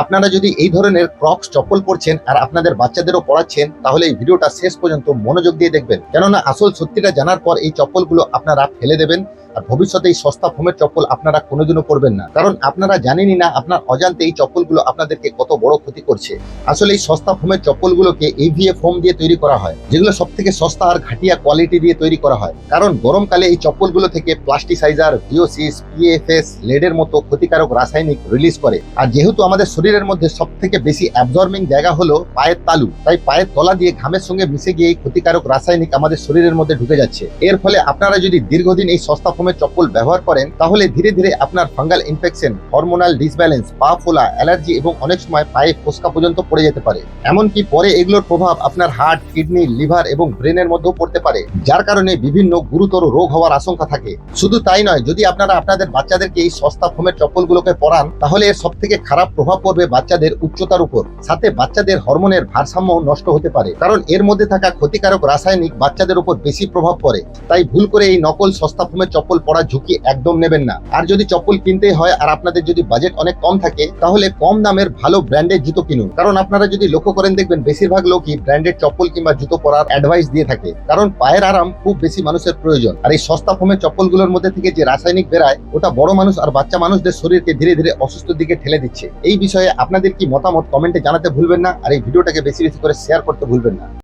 আপনারা যদি এই ধরনের ক্রক্স চপ্পল পরছেন আর আপনাদের বাচ্চাদেরও পরাচ্ছেন, তাহলে এই ভিডিওটা শেষ পর্যন্ত মনোযোগ দিয়ে দেখবেন, কেননা আসল সত্যিটা জানার পর এই চপ্পলগুলো আপনারা ফেলে দেবেন আর ভবিষ্যতে এই সস্তা ফোমের চপ্পল আপনারা কোনোদিনও পরবেন না। কারণ আপনারা জানেনই না আপনার অজান্তে এই চপ্পলগুলো আপনাদেরকে কত বড় ক্ষতি করছে। আসলে এই সস্তা ফোমের চপ্পলগুলোকে এভিএ ফোম দিয়ে তৈরি করা হয়, যেগুলো সব থেকে সস্তা আর ঘাটিয়া কোয়ালিটি দিয়ে তৈরি করা হয়। কারণ গরমকালে এই চপ্পলগুলো থেকে প্লাস্টিসাইজার, ভিওসিস, পিএফএস, লেডের মতো ক্ষতিকারক রাসায়নিক রিলিজ করে। আর যেহেতু আমাদের শরীরের মধ্যে সব থেকে বেশি অ্যাবজর্বিং জায়গা হলো পায়ের তালু, তাই পায়ের তলা দিয়ে ঘামের সঙ্গে মিশে গিয়ে এই ক্ষতিকারক রাসায়নিক আমাদের শরীরের মধ্যে ঢুকে যাচ্ছে। এর ফলে আপনারা যদি দীর্ঘদিন এই সস্তা ফোমের চপ্পল ব্যবহার করেন, তাহলে ধীরে ধীরে আপনার ফাঙ্গাল ইনফেকশন, হরমোনাল ডিসব্যালেন্স, পা ফোলা, অ্যালার্জি এবং অনেক সময় পায়ে ফোসকা পর্যন্ত পড়ে যেতে পারে। এমনকি পরে এগুলোর প্রভাব আপনার হার্ট, কিডনি, লিভার এবং ব্রেনের মধ্যেও পড়তে পারে, যার কারণে বিভিন্ন গুরুতর রোগ হওয়ার আশঙ্কা থাকে। শুধু তাই নয়, যদি আপনারা আপনাদের বাচ্চাদেরকে এই সস্তা ফোমের চপ্পলগুলোকে পরান, তাহলে এর সব থেকে খারাপ প্রভাব পড়বে বাচ্চাদের উচ্চতার উপর, সাথে বাচ্চাদের হরমোনের ভারসাম্য নষ্ট হতে পারে। কারণ এর মধ্যে থাকা ক্ষতিকারক রাসায়নিক বাচ্চাদের উপর বেশি প্রভাব পড়ে। তাই ভুল করে এই নকল সস্তা ফোমের চপ্পল পরার ঝুঁকি একদম নেবেন না। আর যদি চপ্পল কিনতে হয় আর আপনাদের যদি বাজেট অনেক কম থাকে, তাহলে কম দামের ভালো ব্র্যান্ডের জুতো কিনুন। কারণ আপনারা যদি লক্ষ্য করেন দেখবেন বেশিরভাগ লোকই ব্র্যান্ডেড চপ্পল কিংবা জুতো পরার অ্যাডভাইস দিয়ে থাকে, কারণ পায়ের আরাম খুব বেশি মানুষের প্রয়োজন। আর এই সস্তা ফোমের চপ্পলগুলোর মধ্যে থেকে যে রাসায়নিক বেরায়, ওটা বড় মানুষ আর বাচ্চা মানুষদের শরীরকে ধীরে ধীরে অসুস্থর দিকে ঠেলে দিচ্ছে। এই বিষয়ে আপনাদের কি মতামত কমেন্টে জানাতে ভুলবেন না, আর এই ভিডিওটাকে বেশি বেশি করে শেয়ার করতে ভুলবেন না।